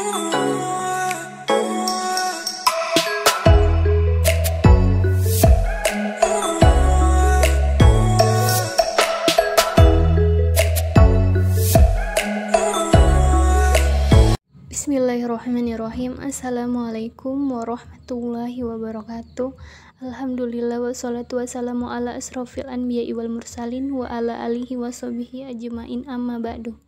Bismillahirrahmanirrahim. Assalamualaikum warahmatullahi wabarakatuh. Alhamdulillah wassalatu wassalamu ala asrofil anbiya'i wal mursalin wa ala alihi washabihi ajmain, amma ba'du.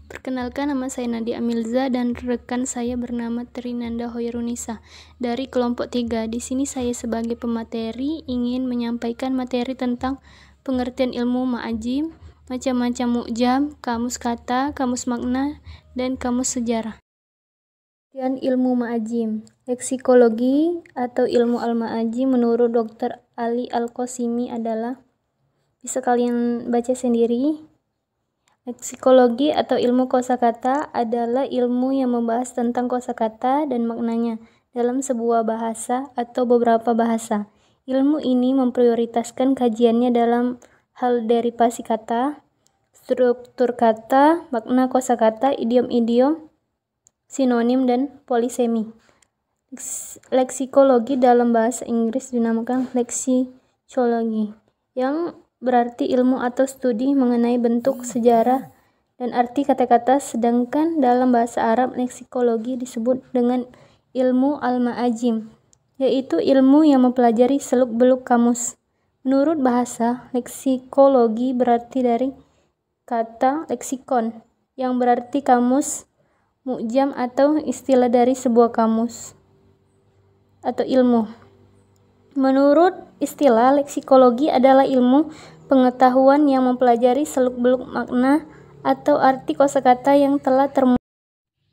Perkenalkan, nama saya Nadia Amilza dan rekan saya bernama Trinanda Hoirunisa dari kelompok 3. Di sini saya sebagai pemateri ingin menyampaikan materi tentang pengertian ilmu ma'ajim, macam-macam mu'jam, kamus kata, kamus makna, dan kamus sejarah. Ilmu ma'ajim. Leksikologi atau ilmu al-ma'ajim menurut Dr. Ali Al-Qasimi adalah, bisa kalian baca sendiri. Leksikologi atau ilmu kosakata adalah ilmu yang membahas tentang kosakata dan maknanya dalam sebuah bahasa atau beberapa bahasa. Ilmu ini memprioritaskan kajiannya dalam hal derivasi kata, struktur kata, makna kosakata, idiom-idiom, sinonim, dan polisemi. Leksikologi dalam bahasa Inggris dinamakan lexicology, yang berarti ilmu atau studi mengenai bentuk, sejarah, dan arti kata-kata, sedangkan dalam bahasa Arab leksikologi disebut dengan ilmu al-ma'ajim, yaitu ilmu yang mempelajari seluk-beluk kamus. Menurut bahasa, leksikologi berarti dari kata leksikon, yang berarti kamus, mu'jam atau istilah dari sebuah kamus atau ilmu. Menurut istilah, leksikologi adalah ilmu pengetahuan yang mempelajari seluk-beluk makna atau arti kosakata yang telah termuat.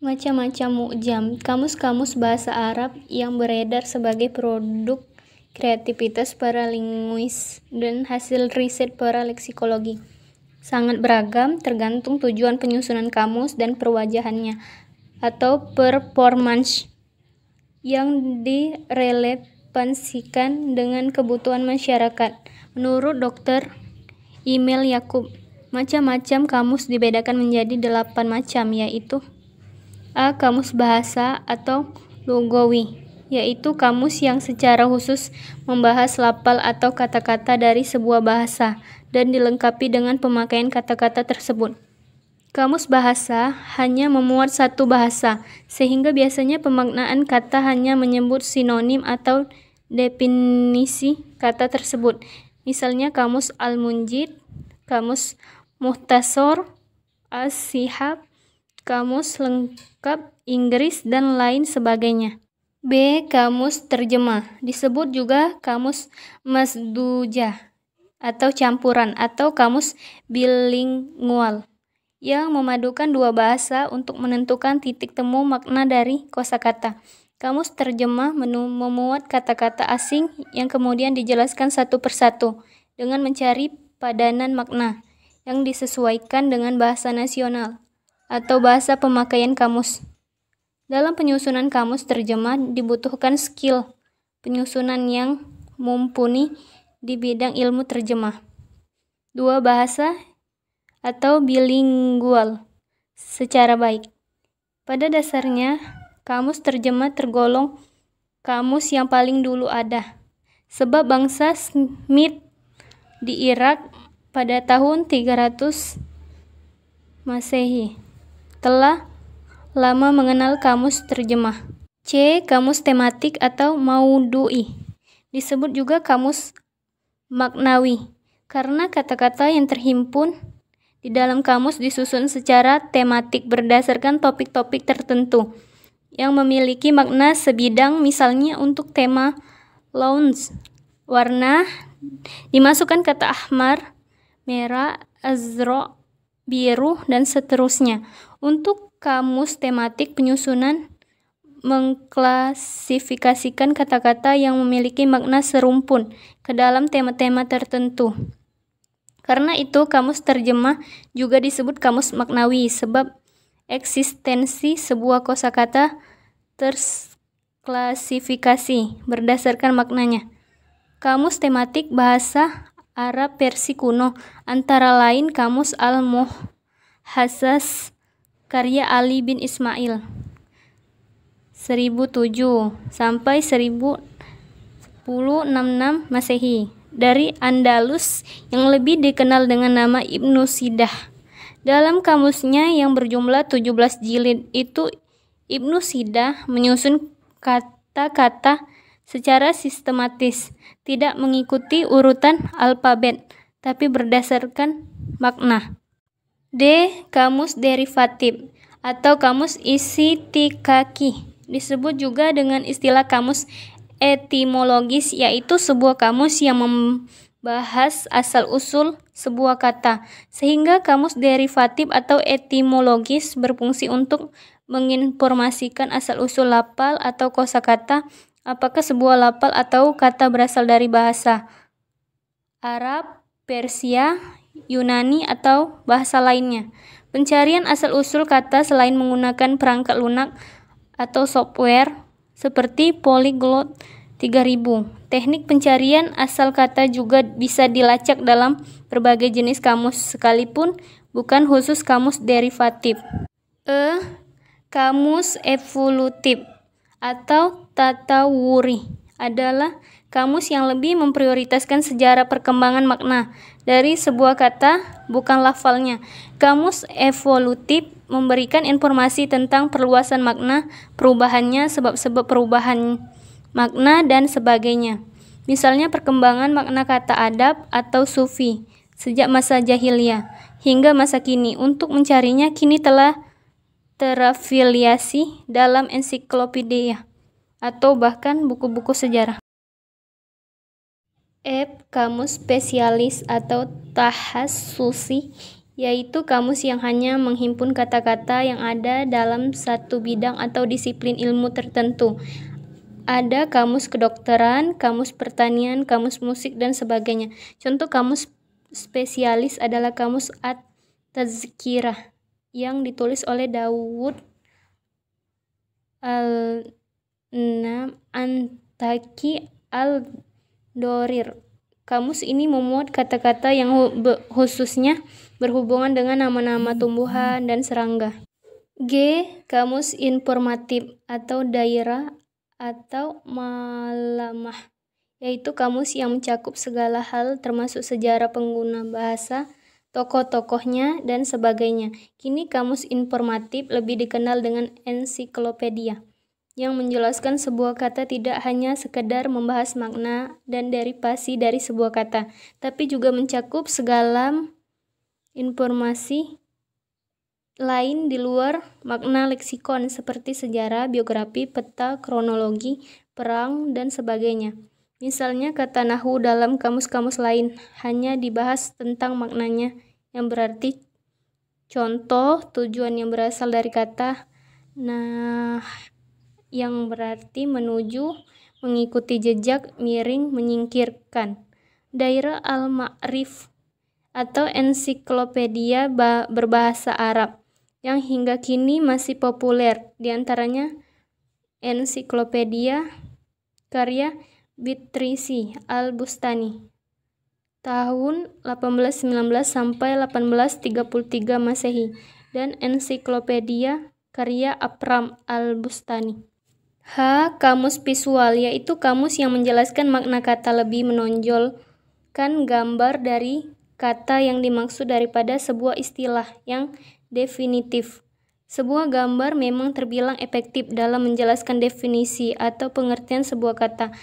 Macam-macam mu'jam, kamus-kamus bahasa Arab yang beredar sebagai produk kreativitas para linguis dan hasil riset para leksikologi. Sangat beragam tergantung tujuan penyusunan kamus dan perwajahannya atau performance yang direlevansikan dengan kebutuhan masyarakat. Menurut Dr. Imel Yakub, macam-macam kamus dibedakan menjadi 8 macam, yaitu A. Kamus bahasa atau lugawi, yaitu kamus yang secara khusus membahas lafal atau kata-kata dari sebuah bahasa dan dilengkapi dengan pemakaian kata-kata tersebut. Kamus bahasa hanya memuat satu bahasa, sehingga biasanya pemaknaan kata hanya menyebut sinonim atau definisi kata tersebut. Misalnya kamus Al-Munjid, kamus Muhtasor, As-Sihab, kamus lengkap Inggris, dan lain sebagainya. B. Kamus terjemah, disebut juga kamus masdujah atau campuran, atau kamus bilingual, yang memadukan dua bahasa untuk menentukan titik temu makna dari kosakata. Kamus terjemah memuat kata-kata asing yang kemudian dijelaskan satu persatu dengan mencari padanan makna yang disesuaikan dengan bahasa nasional atau bahasa pemakaian kamus. Dalam penyusunan kamus terjemah dibutuhkan skill penyusunan yang mumpuni di bidang ilmu terjemah dua bahasa atau bilingual secara baik. Pada dasarnya, kamus terjemah tergolong kamus yang paling dulu ada, sebab bangsa Smith di Irak pada tahun 300 Masehi telah lama mengenal kamus terjemah. C. Kamus tematik atau maudu'i, disebut juga kamus maknawi, karena kata-kata yang terhimpun di dalam kamus disusun secara tematik berdasarkan topik-topik tertentu yang memiliki makna sebidang. Misalnya untuk tema lounge, warna, dimasukkan kata ahmar, merah, azra, biru, dan seterusnya. Untuk kamus tematik, penyusunan mengklasifikasikan kata-kata yang memiliki makna serumpun ke dalam tema-tema tertentu. Karena itu, kamus terjemah juga disebut kamus maknawi, sebab eksistensi sebuah kosakata terklasifikasi berdasarkan maknanya. Kamus tematik bahasa Arab versi kuno antara lain kamus Al-Muhasas karya Ali bin Ismail, 1007 sampai 1066 Masehi dari Andalus yang lebih dikenal dengan nama Ibnu Sidah. Dalam kamusnya yang berjumlah 17 jilid itu, Ibnu Sidah menyusun kata-kata secara sistematis, tidak mengikuti urutan alfabet, tapi berdasarkan makna. D. Kamus derivatif atau kamus istiqaqi, disebut juga dengan istilah kamus etimologis, yaitu sebuah kamus yang membahas asal-usul sebuah kata, sehingga kamus derivatif atau etimologis berfungsi untuk menginformasikan asal-usul lafal atau kosakata, apakah sebuah lafal atau kata berasal dari bahasa Arab, Persia, Yunani, atau bahasa lainnya. Pencarian asal-usul kata selain menggunakan perangkat lunak atau software seperti Polyglot 3000. Teknik pencarian asal kata juga bisa dilacak dalam berbagai jenis kamus, sekalipun bukan khusus kamus derivatif. E. Kamus evolutif atau tatawuri adalah kamus yang lebih memprioritaskan sejarah perkembangan makna dari sebuah kata, bukan lafalnya. Kamus evolutif memberikan informasi tentang perluasan makna, perubahannya, sebab-sebab perubahan makna, dan sebagainya. Misalnya perkembangan makna kata adab atau sufi sejak masa jahiliyah hingga masa kini. Untuk mencarinya kini telah terafiliasi dalam ensiklopedia atau bahkan buku-buku sejarah. F. Kamus spesialis atau tahassusi, yaitu kamus yang hanya menghimpun kata-kata yang ada dalam satu bidang atau disiplin ilmu tertentu. Ada kamus kedokteran, kamus pertanian, kamus musik, dan sebagainya. Contoh kamus spesialis adalah kamus At-Tazkirah yang ditulis oleh Dawud Al-Antaki Al-Dorir. Kamus ini memuat kata-kata yang khususnya berhubungan dengan nama-nama tumbuhan dan serangga. G. Kamus informatif atau dairah atau malamah, yaitu kamus yang mencakup segala hal termasuk sejarah pengguna bahasa, tokoh-tokohnya, dan sebagainya. Kini kamus informatif lebih dikenal dengan ensiklopedia, yang menjelaskan sebuah kata tidak hanya sekedar membahas makna dan derivasi dari sebuah kata, tapi juga mencakup segala informasi lain di luar makna leksikon seperti sejarah, biografi, peta, kronologi, perang, dan sebagainya. Misalnya kata nahu dalam kamus-kamus lain hanya dibahas tentang maknanya yang berarti contoh, tujuan yang berasal dari kata nah yang berarti menuju, mengikuti jejak, miring, menyingkirkan. Dairah al-Ma'rif atau ensiklopedia berbahasa Arab yang hingga kini masih populer, diantaranya ensiklopedia karya Bitrisi Al-Bustani tahun 1819 sampai 1833 Masehi dan ensiklopedia karya Apram Al-Bustani. H. Kamus visual, yaitu kamus yang menjelaskan makna kata, lebih menonjolkan gambar dari kata yang dimaksud daripada sebuah istilah yang definitif. Sebuah gambar memang terbilang efektif dalam menjelaskan definisi atau pengertian sebuah kata.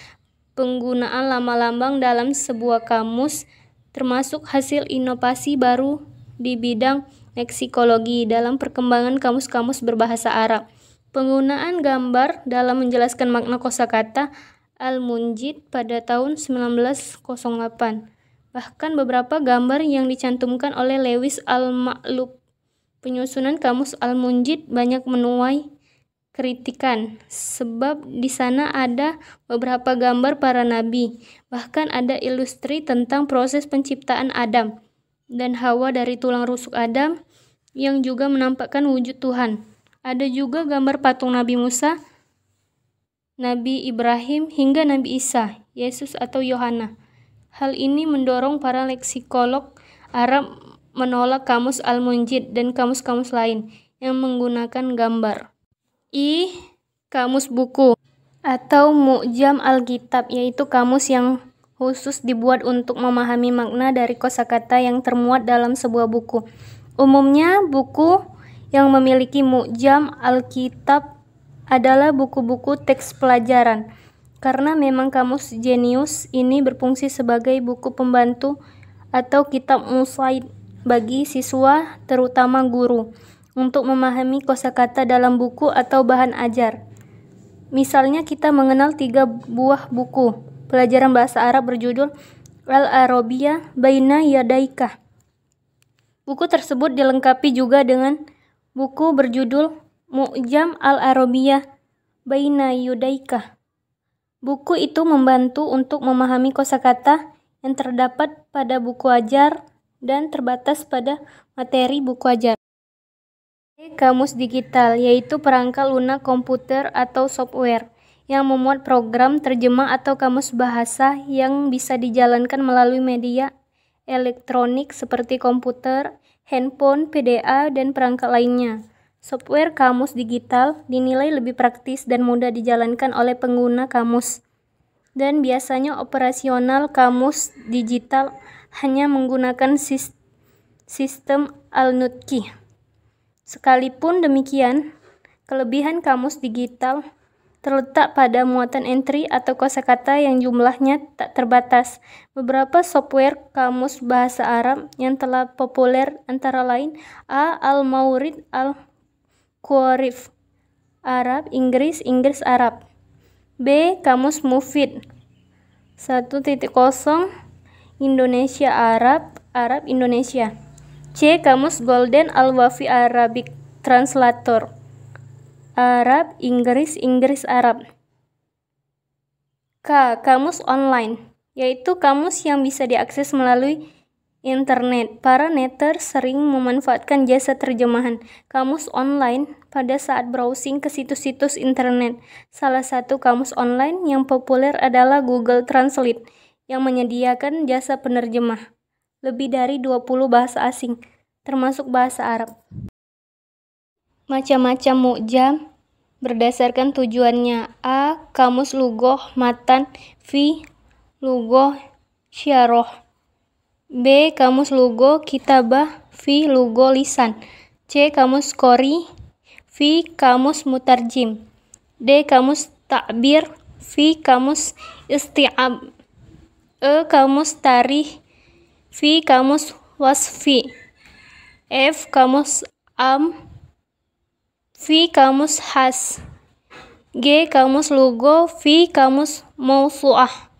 Penggunaan lambang-lambang dalam sebuah kamus termasuk hasil inovasi baru di bidang leksikologi dalam perkembangan kamus-kamus berbahasa Arab. Penggunaan gambar dalam menjelaskan makna kosakata Al-Munjid pada tahun 1908. Bahkan beberapa gambar yang dicantumkan oleh Lewis Al-Ma'luf penyusunan kamus Al-Munjid banyak menuai kritikan, sebab di sana ada beberapa gambar para nabi, bahkan ada ilustri tentang proses penciptaan Adam dan Hawa dari tulang rusuk Adam yang juga menampakkan wujud Tuhan. Ada juga gambar patung Nabi Musa, Nabi Ibrahim, hingga Nabi Isa, Yesus atau Yohana. Hal ini mendorong para leksikolog Arab menolak kamus Al-Munjid dan kamus-kamus lain yang menggunakan gambar. I. Kamus buku atau Mu'jam Alkitab, yaitu kamus yang khusus dibuat untuk memahami makna dari kosakata yang termuat dalam sebuah buku. Umumnya, buku yang memiliki Mu'jam Alkitab adalah buku-buku teks pelajaran, karena memang kamus Jenius ini berfungsi sebagai buku pembantu atau kitab musaid bagi siswa, terutama guru, untuk memahami kosakata dalam buku atau bahan ajar. Misalnya kita mengenal 3 buah buku pelajaran bahasa Arab berjudul Al-Arabiyah Baina Yadaika. Buku tersebut dilengkapi juga dengan buku berjudul Mu'jam Al-Arabiyah Baina Yadaika. Buku itu membantu untuk memahami kosakata yang terdapat pada buku ajar dan terbatas pada materi buku ajar. Kamus digital, yaitu perangkat lunak komputer atau software yang memuat program terjemah atau kamus bahasa yang bisa dijalankan melalui media elektronik seperti komputer, handphone, PDA, dan perangkat lainnya. Software kamus digital dinilai lebih praktis dan mudah dijalankan oleh pengguna kamus, dan biasanya operasional kamus digital hanya menggunakan sistem Al-Nutqi. Sekalipun demikian, kelebihan kamus digital terletak pada muatan entry atau kosakata yang jumlahnya tak terbatas. Beberapa software kamus bahasa Arab yang telah populer antara lain A. Al-Mawrid Al-Qurif Arab Inggris Inggris Arab, B. Kamus Mufid 1.0 Indonesia Arab Arab Indonesia, C. Kamus Golden Al-Wafi Arabic Translator Arab Inggris Inggris Arab. K. Kamus online, yaitu kamus yang bisa diakses melalui internet. Para netter sering memanfaatkan jasa terjemahan kamus online pada saat browsing ke situs-situs internet. Salah satu kamus online yang populer adalah Google Translate yang menyediakan jasa penerjemah lebih dari 20 bahasa asing, termasuk bahasa Arab. Macam-macam mu'jam berdasarkan tujuannya. A. Kamus lugoh matan fi lugoh syarah, B. Kamus lugoh kitabah fi lugoh lisan, C. Kamus qori fi kamus mutarjim, D. Kamus ta'bir fi kamus isti'ab, E. Kamus tarikh fi kamus wasfi, F. Kamus am fi kamus has, G. Kamus lugo fi kamus mausu'ah.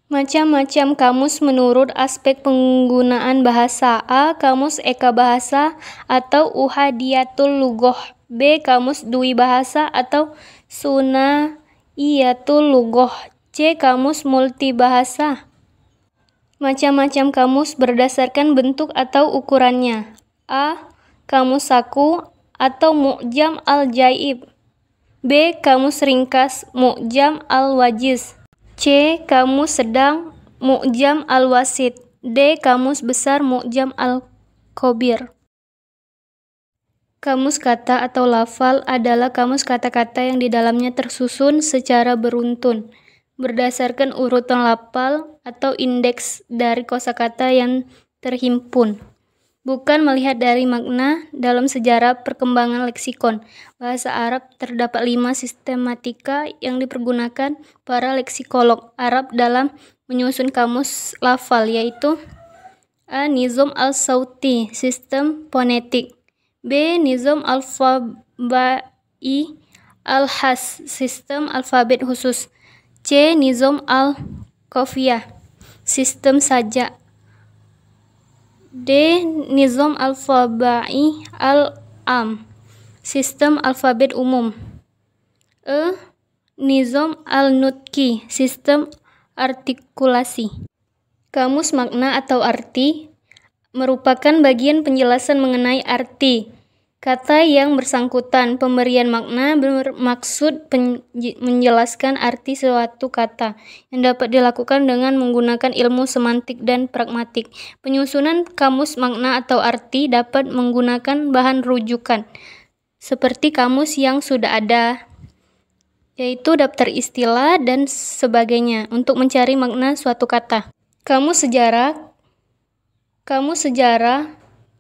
Macam-macam kamus menurut aspek penggunaan bahasa. A. Kamus eka bahasa atau uhadiyatul lugoh, B. Kamus dwi bahasa atau sunaiyatul lugoh, C. Kamus multibahasa. Macam-macam kamus berdasarkan bentuk atau ukurannya. A. Kamus saku atau Mu'jam al-Jaib, B. Kamus ringkas Mu'jam al-Wajiz, C. Kamus sedang Mu'jam al-Wasit, D. Kamus besar Mu'jam al-Kobir. Kamus kata atau lafal adalah kamus kata-kata yang di dalamnya tersusun secara beruntun berdasarkan urutan lafal atau indeks dari kosakata yang terhimpun, bukan melihat dari makna. Dalam sejarah perkembangan leksikon bahasa Arab terdapat 5 sistematika yang dipergunakan para leksikolog Arab dalam menyusun kamus lafal, yaitu A. Nizam al-Sauti, sistem fonetik, B. Nizam al-Fabai al-Has, sistem alfabet khusus, C. Nizam al-Qafiyah, sistem sajak, D. Nizam al-Fabai al-Am, sistem alfabet umum, E. Nizam al-Nutqi, sistem artikulasi. Kamus makna atau arti merupakan bagian penjelasan mengenai arti kata yang bersangkutan. Pemberian makna bermaksud menjelaskan arti suatu kata yang dapat dilakukan dengan menggunakan ilmu semantik dan pragmatik. Penyusunan kamus makna atau arti dapat menggunakan bahan rujukan seperti kamus yang sudah ada, yaitu daftar istilah dan sebagainya untuk mencari makna suatu kata. Kamus sejarah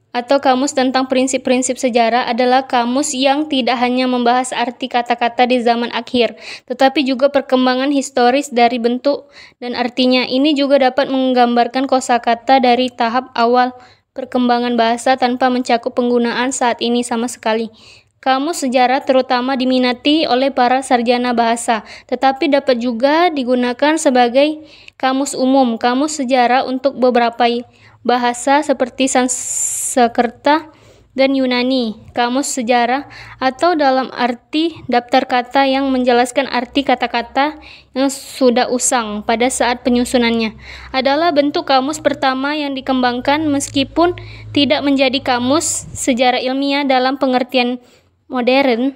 atau kamus tentang prinsip-prinsip sejarah adalah kamus yang tidak hanya membahas arti kata-kata di zaman akhir, tetapi juga perkembangan historis dari bentuk dan artinya. Ini juga dapat menggambarkan kosakata dari tahap awal perkembangan bahasa tanpa mencakup penggunaan saat ini sama sekali. Kamus sejarah terutama diminati oleh para sarjana bahasa, tetapi dapat juga digunakan sebagai kamus umum. Kamus sejarah untuk beberapa bahasa seperti Sanskerta dan Yunani. Kamus sejarah atau dalam arti daftar kata yang menjelaskan arti kata-kata yang sudah usang pada saat penyusunannya adalah bentuk kamus pertama yang dikembangkan meskipun tidak menjadi kamus sejarah ilmiah dalam pengertian modern.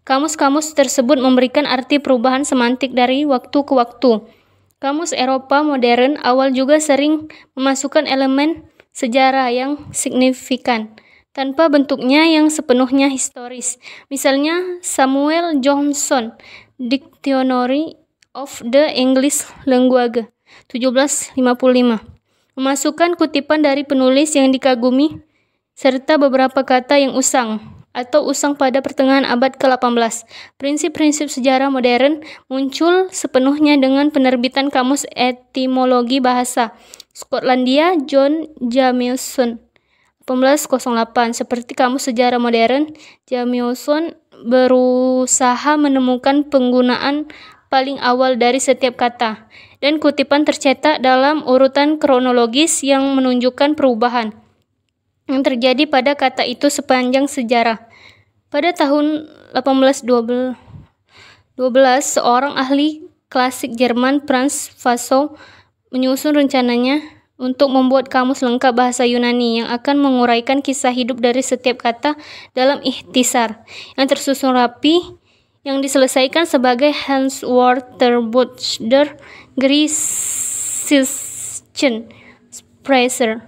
Kamus-kamus tersebut memberikan arti perubahan semantik dari waktu ke waktu. Kamus Eropa modern awal juga sering memasukkan elemen sejarah yang signifikan, tanpa bentuknya yang sepenuhnya historis. Misalnya Samuel Johnson, Dictionary of the English Language, 1755, memasukkan kutipan dari penulis yang dikagumi, serta beberapa kata yang usang atau usang pada pertengahan abad ke-18. Prinsip-prinsip sejarah modern muncul sepenuhnya dengan penerbitan Kamus Etimologi Bahasa Skotlandia John Jamieson 1808. Seperti Kamus Sejarah Modern, Jamieson berusaha menemukan penggunaan paling awal dari setiap kata, dan kutipan tercetak dalam urutan kronologis yang menunjukkan perubahan yang terjadi pada kata itu sepanjang sejarah. Pada tahun 1812, seorang ahli klasik Jerman, Franz Fasow, menyusun rencananya untuk membuat kamus lengkap bahasa Yunani yang akan menguraikan kisah hidup dari setiap kata dalam ikhtisar yang tersusun rapi, yang diselesaikan sebagai Hans Wörterbuch der Griechischen Sprache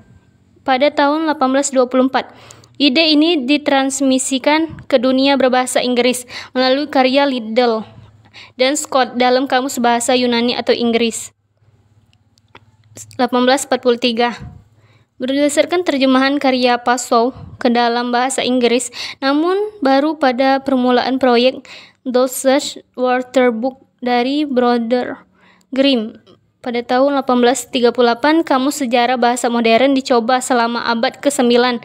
pada tahun 1824. Ide ini ditransmisikan ke dunia berbahasa Inggris melalui karya Liddell dan Scott dalam Kamus Bahasa Yunani atau Inggris 1843. Berdasarkan terjemahan karya Fasow ke dalam bahasa Inggris, namun baru pada permulaan proyek Dosage Wörterbuch dari Brother Grimm. Pada tahun 1838, Kamus Sejarah Bahasa Modern dicoba selama abad ke-19.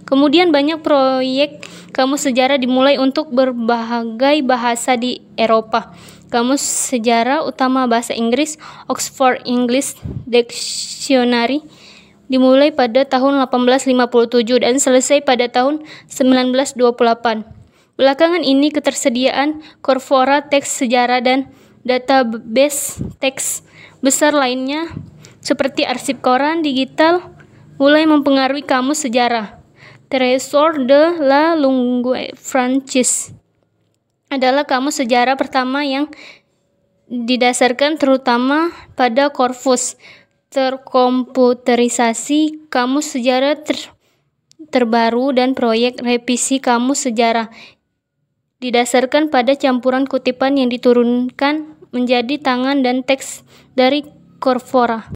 Kemudian banyak proyek kamus sejarah dimulai untuk berbagai bahasa di Eropa. Kamus Sejarah Utama Bahasa Inggris, Oxford English Dictionary, dimulai pada tahun 1857 dan selesai pada tahun 1928. Belakangan ini ketersediaan Corpora teks sejarah dan database teks besar lainnya seperti arsip koran digital mulai mempengaruhi kamus sejarah. Trésor de la langue française adalah kamus sejarah pertama yang didasarkan terutama pada korpus terkomputerisasi kamus sejarah terbaru dan proyek revisi kamus sejarah didasarkan pada campuran kutipan yang diturunkan menjadi tangan dan teks dari Corpora.